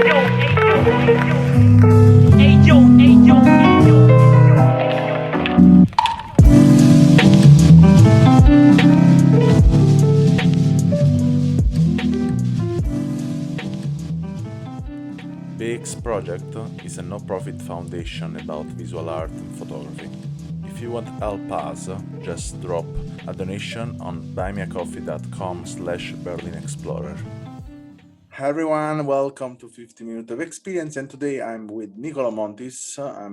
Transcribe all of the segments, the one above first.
BEEX project is a no-profit foundation about visual art and photography. If you want to help us, just drop a donation on buymeacoffee.com/BerlinExplorer. Hi everyone, welcome to 50 Minutes of Experience, and today I'm with Nicolò Montis. I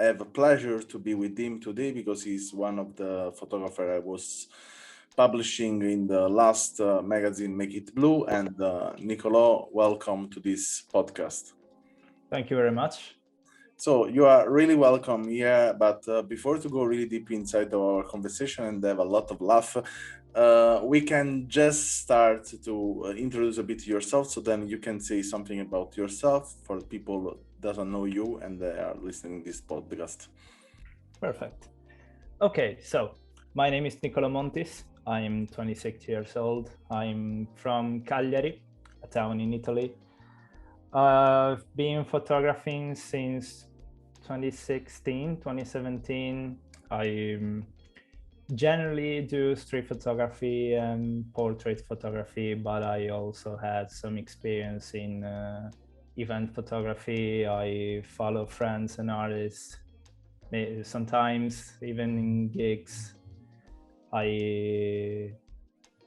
have a pleasure to be with him today because he's one of the photographers I was publishing in the last magazine, Make It Blue. And Nicolò, welcome to this podcast. Thank you very much. So you are really welcome here, but before to go really deep inside our conversation and have a lot of laugh, we can just start to introduce a bit yourself, so then you can say something about yourself for people who doesn't know you and they are listening to this podcast. Perfect. Okay, so my name is Nicolò Montis. I'm 26 years old. I'm from Cagliari, a town in Italy. I've been photographing since 2016, 2017. I generally do street photography and portrait photography, but I also had some experience in event photography. I follow friends and artists, sometimes even in gigs. I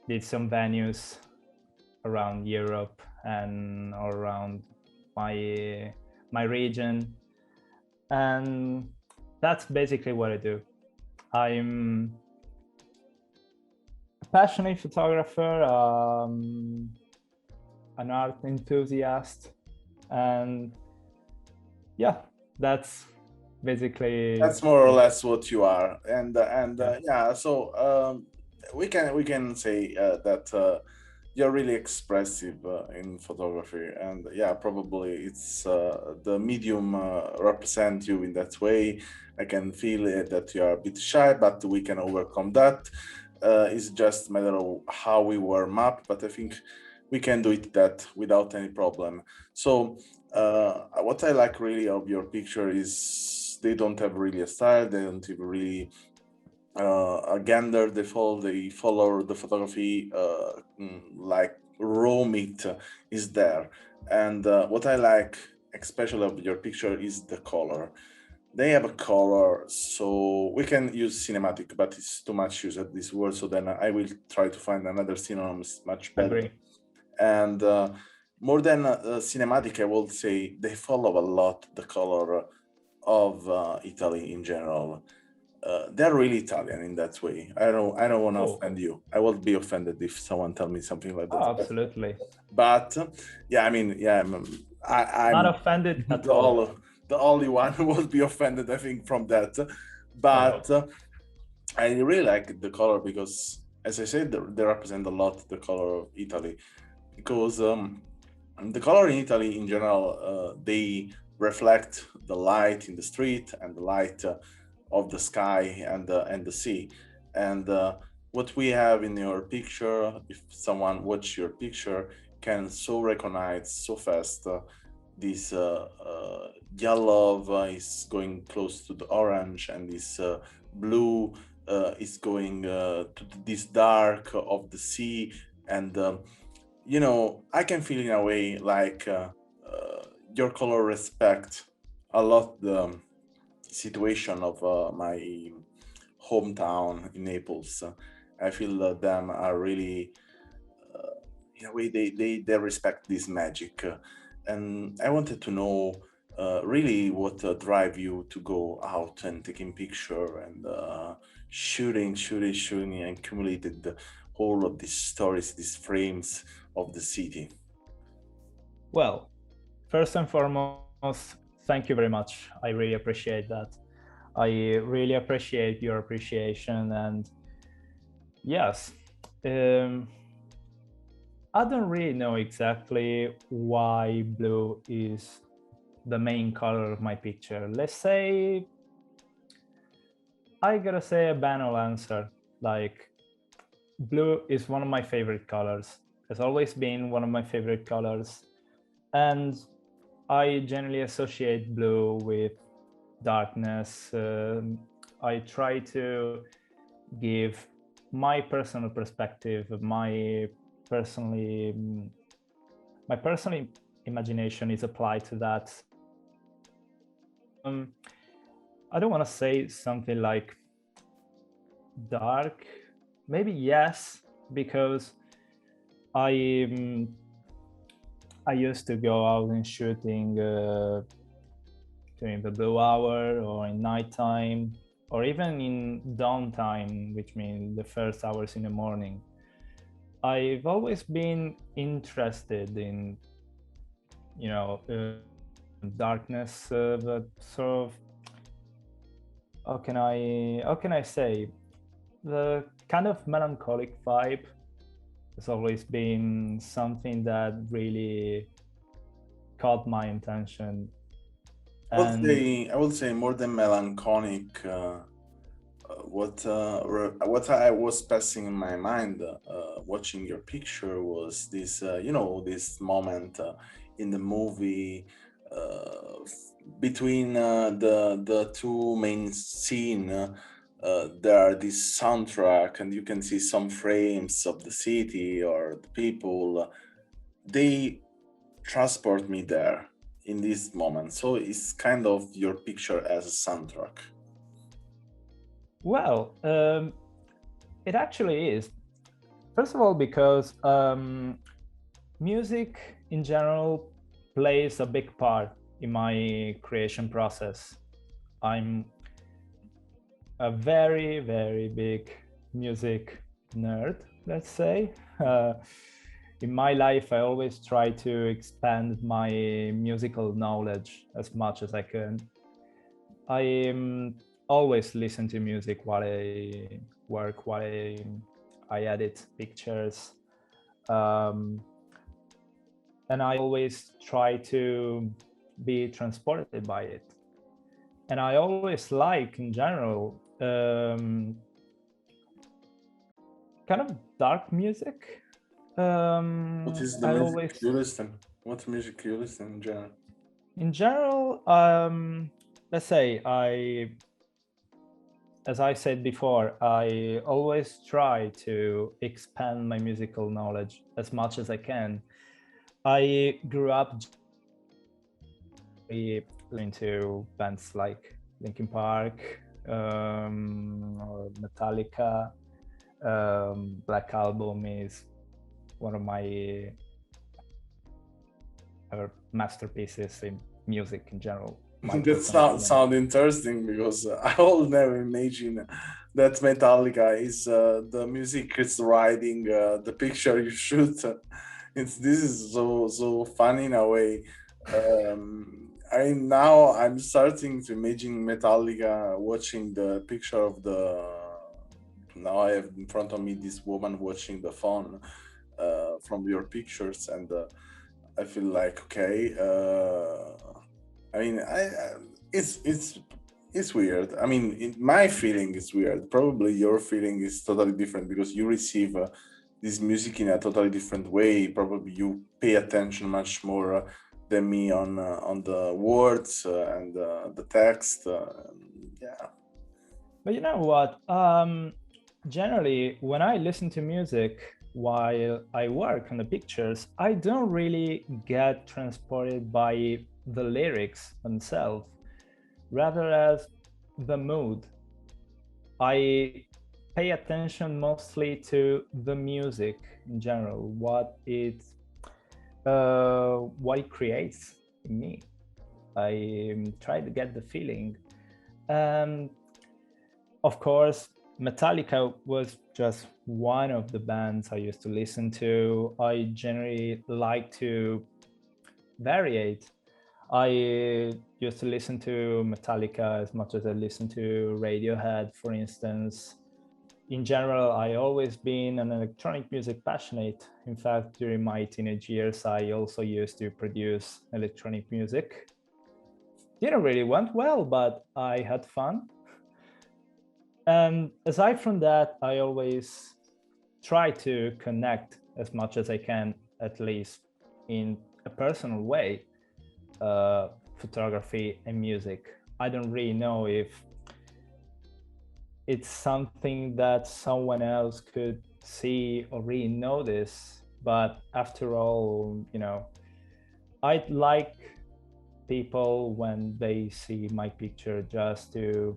did some venues around Europe and around my region, and that's basically what I do. I'm a passionate photographer, an art enthusiast, and yeah, that's basically more or less what you are. And so we can say that you're really expressive in photography, and probably it's the medium represent you in that way. I can feel that you are a bit shy, but we can overcome that. It's just a matter of how we warm up, but I think we can do it that without any problem. So what I like really of your picture is they don't have really a style, they don't have really a gender, they follow the photography like raw meat is there. And what I like especially of your picture is the color. They have a color, so we can use cinematic, but it's too much use of this word, so then I will try to find another synonyms much better. Agree. And more than cinematic, I would say they follow a lot the color of Italy in general. They're really Italian in that way. I don't want to offend you. I will be offended if someone tell me something like that. Oh, absolutely. But I'm Not offended at all. The only one who will be offended, I think, from that. But I really like the color because, as I said, they represent a lot the color of Italy. Because the color in Italy in general, they reflect the light in the street and the light of the sky and the sea. And what we have in your picture, if someone watch your picture, can so recognize so fast this yellow is going close to the orange, and this blue is going to this dark of the sea. And I can feel in a way like your color respect a lot the situation of my hometown in Naples. I feel them are really in a way they respect this magic, and I wanted to know really what drive you to go out and taking picture and shooting and accumulated all of these stories, these frames of the city. Well, first and foremost, thank you very much. I really appreciate that. I really appreciate your appreciation. And yes, I don't really know exactly why blue is the main color of my picture. Let's say, I gotta say a banal answer, like blue is one of my favorite colors. Has always been one of my favorite colors. And I generally associate blue with darkness. I try to give my personal perspective, personally, my personal imagination is applied to that. I don't want to say something like dark. Maybe yes, because I used to go out and shooting during the blue hour or in nighttime or even in downtime, which means the first hours in the morning. I've always been interested in, darkness, but sort of, how can I say, the kind of melancholic vibe has always been something that really caught my attention. And I would say more than melancholic. What I was passing in my mind watching your picture was this, this moment in the movie between the two main scene. There are this soundtrack, and you can see some frames of the city or the people. They transport me there in this moment. So it's kind of your picture as a soundtrack. well, it actually is. First of all, because music in general plays a big part in my creation process. I'm a very, very big music nerd, let's say. In my life, I always try to expand my musical knowledge as much as I can. I always listen to music while I work, while I edit pictures. And I always try to be transported by it. And I always like, in general, kind of dark music. What is the I music always, you listen? What music you listen in general? in general, let's say as I said before, I always try to expand my musical knowledge as much as I can. I grew up listening to bands like Linkin Park, or Metallica. Black Album is one of my masterpieces in music in general. My That personal opinion. sound interesting because I will never imagine that Metallica is the music is writing the picture you shoot. This is so funny in a way. I'm starting to imagine Metallica watching the picture of the. Now I have in front of me this woman watching the phone from your pictures, and I feel like okay. I mean, it's weird. I mean, my feeling is weird. Probably your feeling is totally different because you receive this music in a totally different way. Probably you pay attention much more than me on the words and the text. Yeah. But you know what? Generally, when I listen to music while I work on the pictures, I don't really get transported by the lyrics themselves, rather as the mood. I pay attention mostly to the music in general, what it creates in me. I try to get the feeling. And of course, Metallica was just one of the bands I used to listen to. I generally like to variate. I used to listen to Metallica as much as I listen to Radiohead, for instance. In general, I always been an electronic music passionate. In fact, during my teenage years, I also used to produce electronic music. Didn't really went well, but I had fun. And aside from that, I always try to connect as much as I can, at least in a personal way, photography and music. I don't really know if it's something that someone else could see or really notice, but after all, I'd like people when they see my picture just to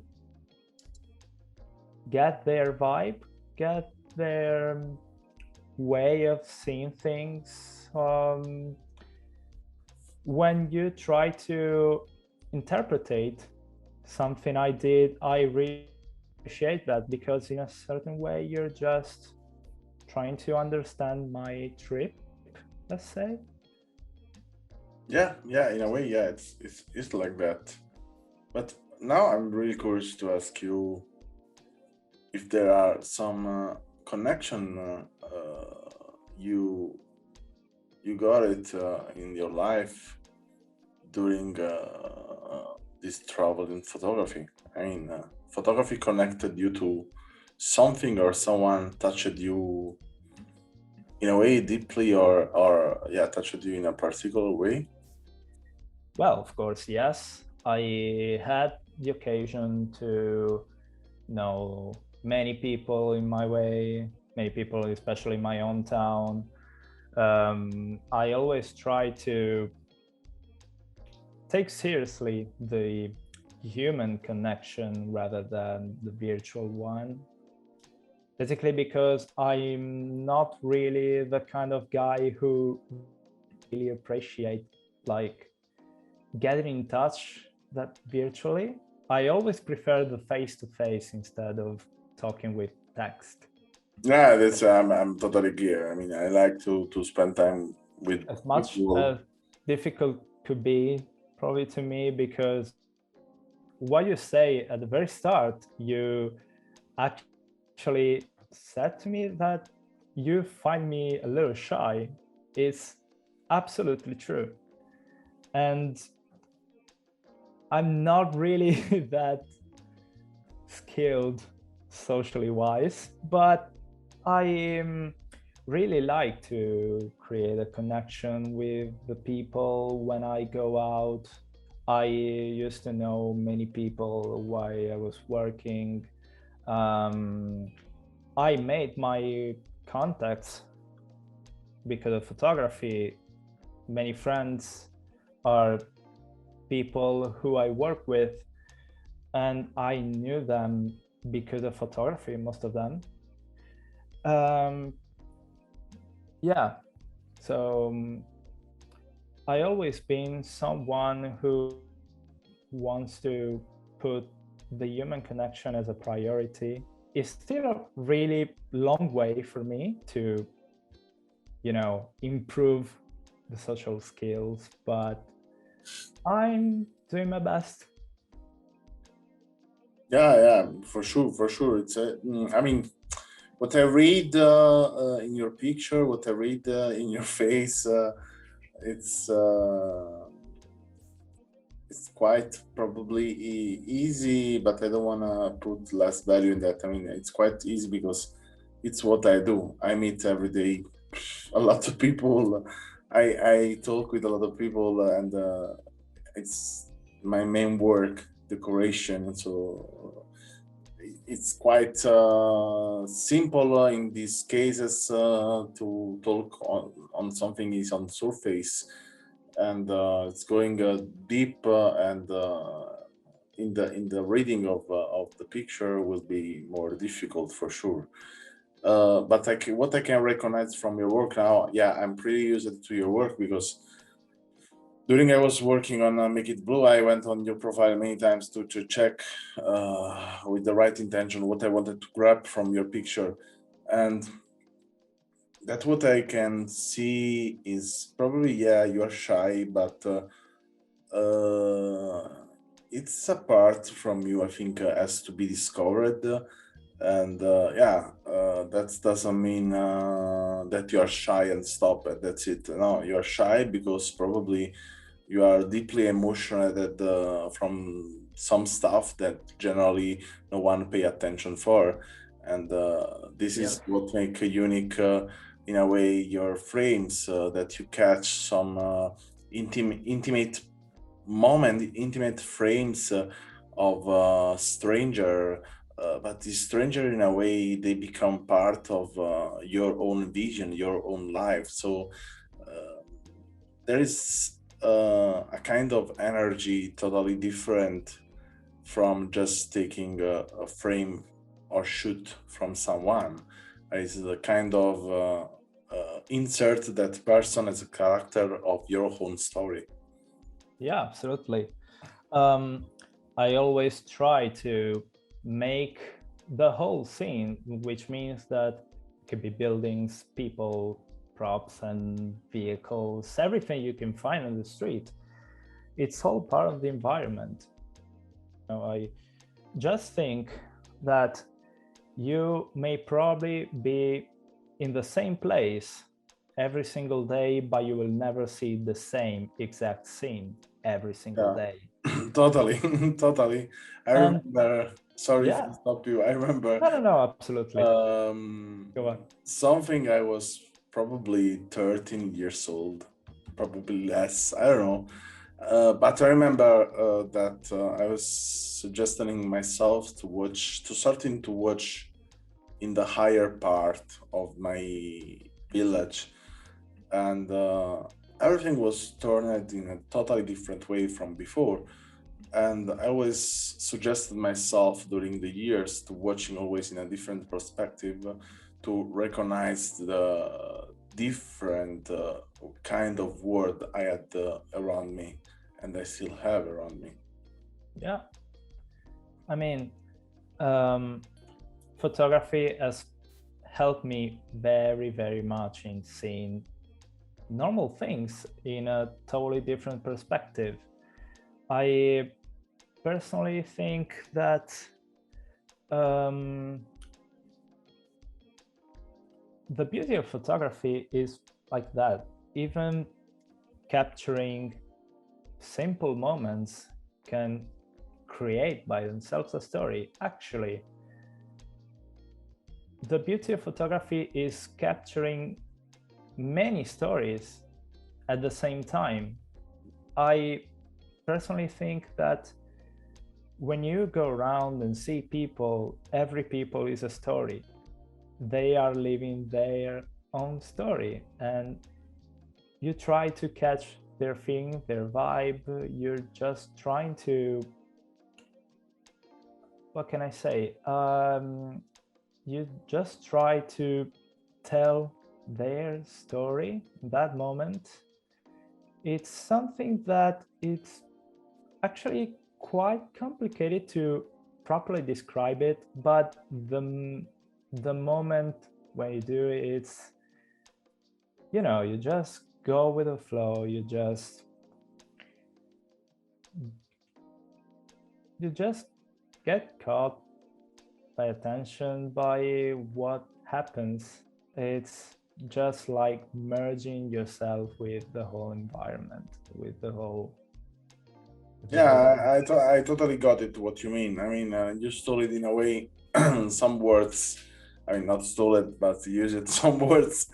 get their vibe, get their way of seeing things. When you try to interpretate something I did, I really appreciate that, because in a certain way you're just trying to understand my trip, let's say. Yeah, yeah, in a way, yeah, it's like that. But now I'm really curious to ask you if there are some connection you you got it in your life during this travel in photography. I mean, photography connected you to something or someone touched you in a way deeply, or yeah, touched you in a particular way. Well, of course, yes. I had the occasion to know many people in my way, many people, especially in my own town. I always try to take seriously the human connection rather than the virtual one. Basically, because I'm not really the kind of guy who really appreciate like getting in touch that virtually. I always prefer the face to face instead of talking with text. Yeah, that's I'm totally clear. I mean, I like to spend time with As much people. as difficult could be probably to me, because what you say at the very start, you actually said to me that you find me a little shy. It's absolutely true. And I'm not really that skilled socially wise, but I really like to create a connection with the people when I go out. I used to know many people while I was working. Um, I made my contacts because of photography. Many friends are people who I work with, and I knew them because of photography, most of them. Um, yeah, so I always been someone who wants to put the human connection as a priority. It's still a really long way for me to, improve the social skills, but I'm doing my best. Yeah, yeah, for sure, for sure. I mean, what I read in your picture, what I read in your face, it's uh, it's quite probably easy, but I don't want to put less value in that. I mean, it's quite easy because it's what I do. I meet every day a lot of people. I talk with a lot of people, and it's my main work, decoration. So it's quite simple in these cases to talk on something is on surface, and it's going deep, and in the reading of the picture will be more difficult for sure. But what I can recognize from your work now, yeah, I'm pretty used to your work because during I was working on Make It Blue, I went on your profile many times to check with the right intention what I wanted to grab from your picture, and that what I can see is probably, yeah, you are shy, but uh, it's a part from you, I think, has to be discovered, and yeah, that doesn't mean that you are shy and stop it. That's it. No, you are shy because probably you are deeply emotional from some stuff that generally no one pay attention for, and this Yes. is what make a unique in a way your frames that you catch some intimate moment, intimate frames of a stranger, but this stranger in a way they become part of your own vision, your own life. So uh, there is a kind of energy totally different from just taking a frame or shoot from someone. It's a kind of insert that person as a character of your own story. Yeah, absolutely. um, I always try to make the whole scene, which means that it could be buildings, people, props, and vehicles, everything you can find on the street. It's all part of the environment. I just think that you may probably be in the same place every single day, but you will never see the same exact scene every single Yeah, day. totally, totally. I And remember. Sorry if yeah, I stop you. I remember no, no, no, absolutely. Go on. something. I was probably 13 years old, probably less. I don't know. But I remember that I was suggesting myself to watch, to starting to watch in the higher part of my village, and everything was turned in a totally different way from before. And I always suggested myself during the years to watching always in a different perspective, to recognize the different kind of world I had around me, and I still have around me. Yeah, I mean, um, photography has helped me very, very much in seeing normal things in a totally different perspective. I personally think that um, the beauty of photography is like that. Even capturing simple moments can create by themselves a story. Actually, the beauty of photography is capturing many stories at the same time. I personally think that when you go around and see people, every people is a story. They are living their own story, and you try to catch their thing, their vibe. You're just trying to, what can I say? You just try to tell their story in that moment. It's something that it's actually quite complicated to properly describe it, but the moment when you do it, it's, you know, you just go with the flow. You just get caught by attention by what happens. It's just like merging yourself with the whole environment, with the whole Yeah, I totally got it what you mean. I mean, you stole it in a way, some words. I mean, not stole it, but use it. Some words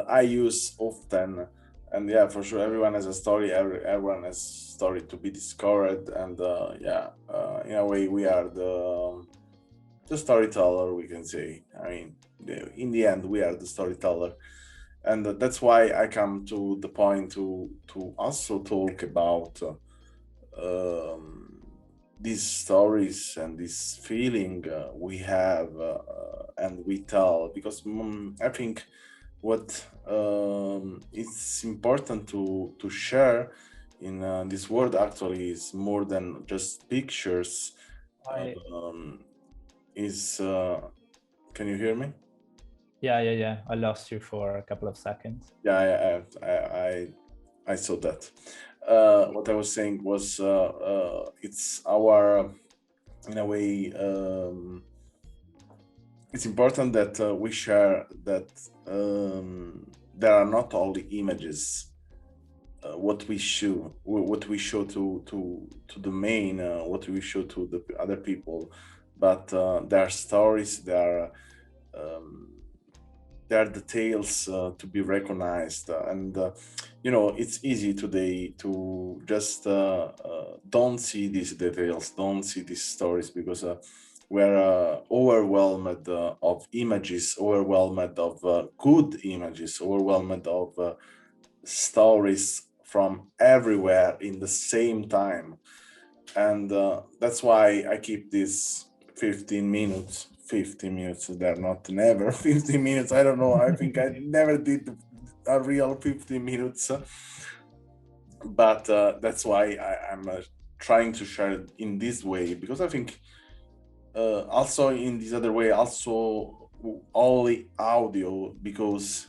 I use often, and yeah, for sure, everyone has a story. Everyone has story to be discovered, and yeah, in a way, we are the storyteller. We can say. I mean, in the end, we are the storyteller, and that's why I come to the point to also talk about um, these stories and this feeling we have and we tell, because I think what it's important to share in this world actually is more than just pictures. I um, is Can you hear me? yeah, I lost you for a couple of seconds. Yeah, I saw that. What I was saying was it's our, in a way, it's important that we share that there are not only images. What we show to the main, what we show to the other people, but there are stories, there are um, there are details to be recognized, and you know, it's easy today to just don't see these details, don't see these stories, because we're overwhelmed of images, overwhelmed of good images, overwhelmed of stories from everywhere in the same time. And that's why I keep this 15 minutes. 15 minutes, they're not never 15 minutes. I don't know, I think I never did a real 15 minutes, but that's why I'm trying to share it in this way, because I think also in this other way, also only audio, because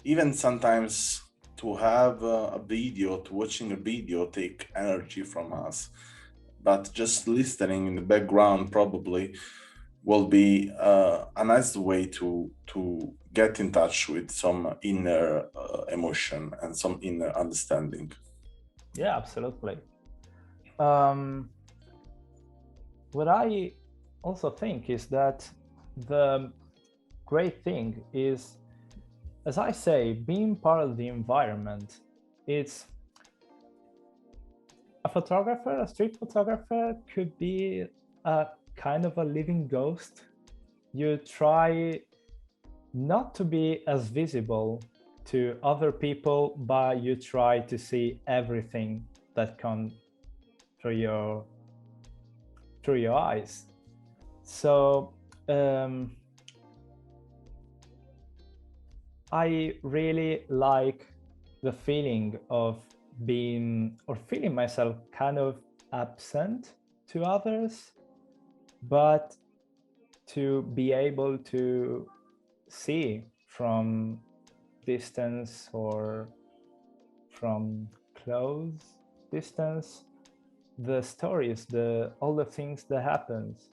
even sometimes to have a video, to watching a video take energy from us, but just listening in the background probably will be a nice way to get in touch with some inner emotion and some inner understanding. Yeah, absolutely. Um, what I also think is that the great thing is, as I say, being part of the environment. It's a photographer, a street photographer could be a kind of a living ghost. You try not to be as visible to other people, but you try to see everything that comes through your eyes. So I really like the feeling of being or feeling myself kind of absent to others, but to be able to see from distance or from close distance the stories, all the things that happens.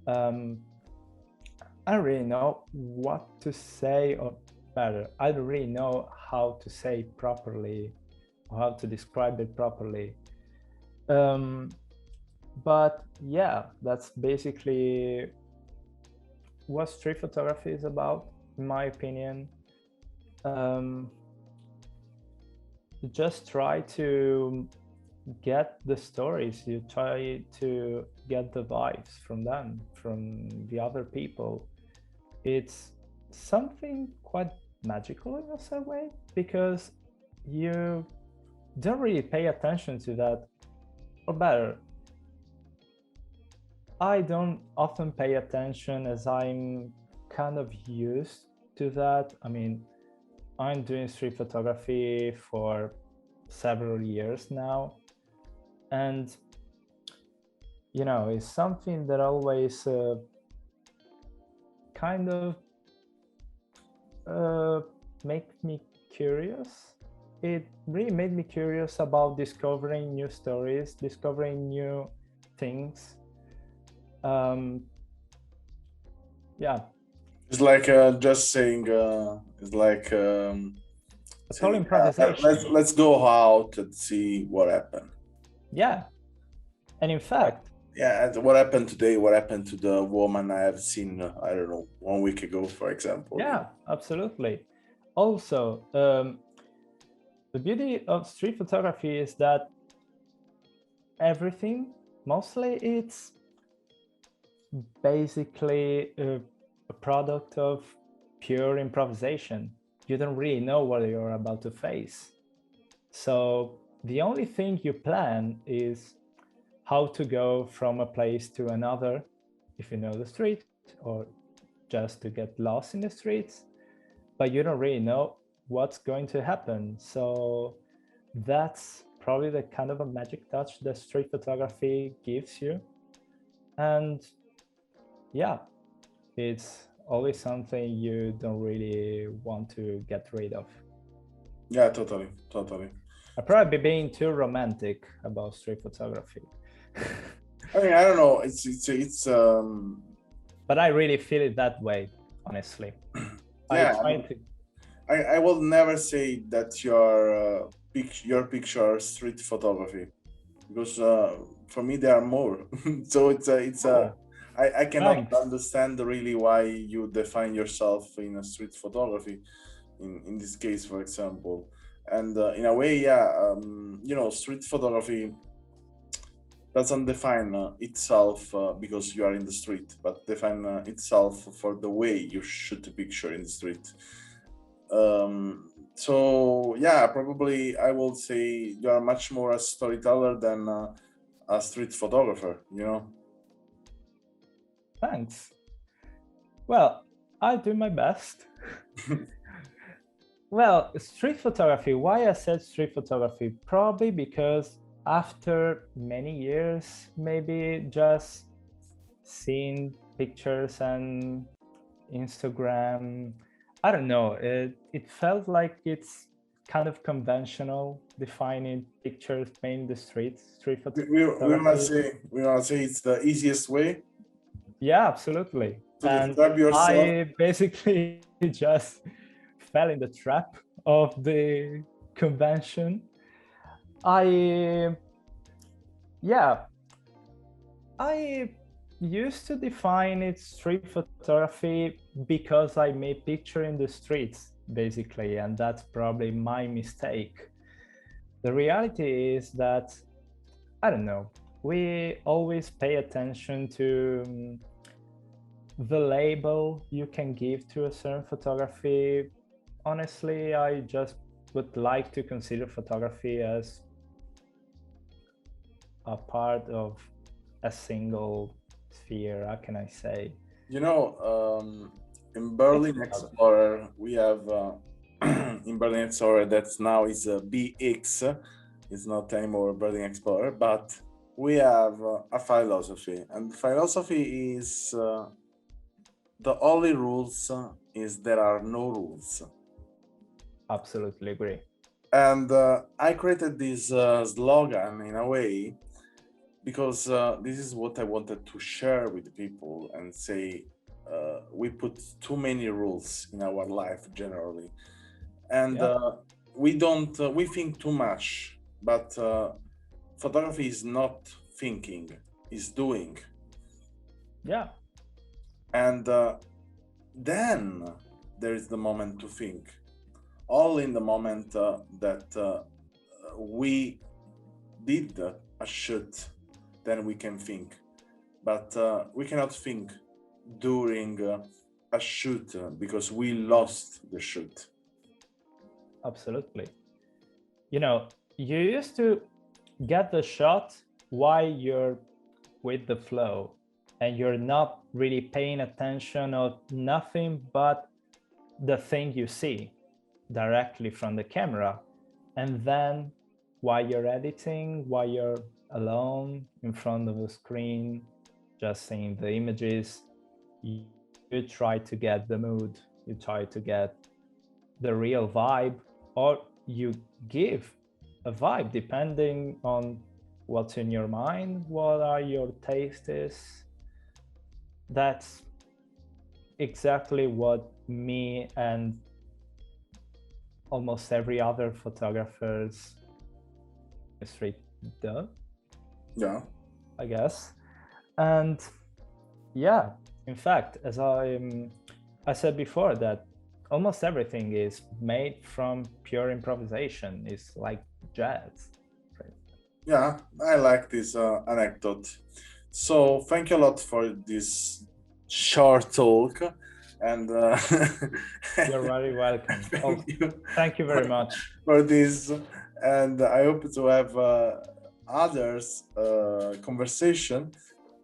I don't really know what to say, or better, I don't really know how to say properly or how to describe it properly. But yeah, that's basically what street photography is about, in my opinion. You just try to get the stories, you try to get the vibes from them, from the other people. It's something quite magical in a certain way, because you don't really pay attention to that, or better, I don't often pay attention, as I'm kind of used to that. I mean, I'm doing street photography for several years now, and you know, it's something that always kind of make me curious. It really made me curious about discovering new stories, discovering new things. Yeah, It's like just saying, it's like a total saying, improvisation. let's go out and see what happened. Yeah, and in fact, Yeah, and what happened today? What happened to the woman I have seen? I don't know, 1 week ago, for example. yeah, absolutely. Also, the beauty of street photography is that everything, mostly, it's basically a product of pure improvisation. You don't really know what you're about to face. So the only thing you plan is how to go from a place to another, if you know the street, or just to get lost in the streets, but you don't really know what's going to happen. So that's probably the kind of a magic touch that street photography gives you. And yeah, it's always something you don't really want to get rid of. Yeah, totally, totally. I'd probably be being too romantic about street photography. I mean, I don't know. It's But I really feel it that way, honestly. yeah. I will never say that your picture street photography, because for me there are more. So it's a Oh. I cannot Thanks. understand really why you define yourself in a street photography, in this case, for example. And in a way, yeah, street photography doesn't define itself because you are in the street, but define itself for the way you shoot a picture in the street. So yeah, probably I will say you are much more a storyteller than a street photographer. Thanks. Well, I'll do my best. Well, street photography, why I said street photography? Probably because after many years, maybe just seeing pictures and Instagram, I don't know, it felt like it's kind of conventional defining pictures made in the street photography. We wanna say it's the easiest way Yeah, absolutely. to And describe yourself. I basically just fell in the trap of the convention. I used to define it street photography because I made picture in the streets, basically, and that's probably my mistake. The reality is that, I don't know, we always pay attention to the label you can give to a certain photography. Honestly, I just would like to consider photography as a part of a single sphere. How can I say? In BerlinExplorer, we have in BerlinExplorer that's now is a BEEX. It's not anymore BerlinExplorer, but we have a philosophy, and the philosophy is the only rules is there are no rules. Absolutely agree. And I created this slogan in a way because this is what I wanted to share with people and say we put too many rules in our life generally, and we think too much, but photography is not thinking, is doing. Yeah. And then there is the moment to think, all in the moment that we did a shoot, then we can think, but we cannot think during a shoot because we lost the shoot. Absolutely. You used to get the shot while you're with the flow and you're not really paying attention of nothing but the thing you see directly from the camera. And then while you're editing, while you're alone in front of a screen, just seeing the images, you try to get the mood, you try to get the real vibe, or you give a vibe depending on what's in your mind, what are your tastes. That's exactly what me and almost every other photographer's street do. Yeah. I guess. And yeah, in fact, as I said before, that almost everything is made from pure improvisation. It's like jazz. Yeah, I like this anecdote. So thank you a lot for this short talk, and You're very welcome. Thank you very much for this, and I hope to have others conversation.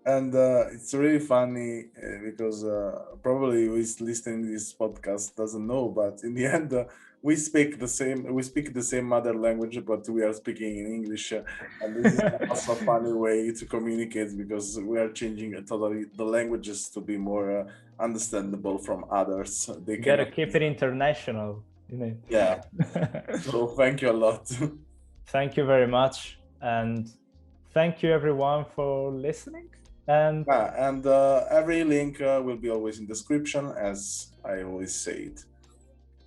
And it's really funny because probably who is listening to this podcast doesn't know, but in the end we speak the same mother language, but we are speaking in English, and this is also a funny way to communicate because we are changing totally the languages to be more understandable from others. They You gotta keep it international, Yeah. So thank you a lot. Thank you very much, and thank you everyone for listening. And every link will be always in description, as I always say it.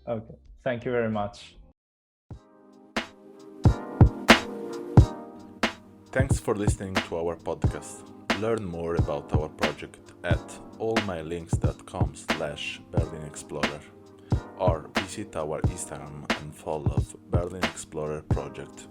Okay, thank you very much. Thanks for listening to our podcast. Learn more about our project at allmylinks.com/BerlinExplorer or visit our Instagram and follow BerlinExplorer project.